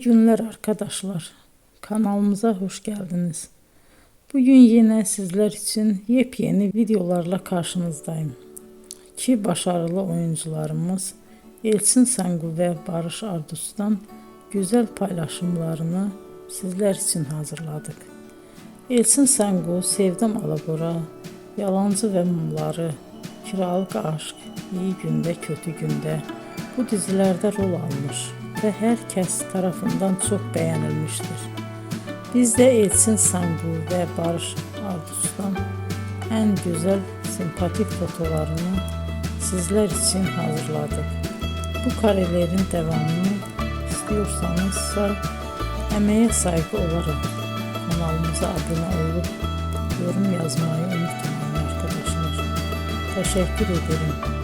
İyi günler arkadaşlar. Kanalımıza hoş geldiniz. Bugün yine sizler için yepyeni videolarla karşınızdayım. İki başarılı oyuncularımız Elçin Sangu ve Barış Ardus'tan güzel paylaşımlarını sizler için hazırladık. Elçin Sangu, Sevdim Alabora, Yalancı ve Mumları, Kiralık Aşk, İyi Günde Kötü Günde bu dizilerde rol almış ve herkes tarafından çok beğenilmiştir. Biz de Elçin Sangu ve Barış Ardus'tan en güzel sempatik fotolarını sizler için hazırladık. Bu karelerin devamını istiyorsanız emeğe saygı olarak kanalımıza abone olup yorum yazmayı unutmayın arkadaşlar. Teşekkür ederim.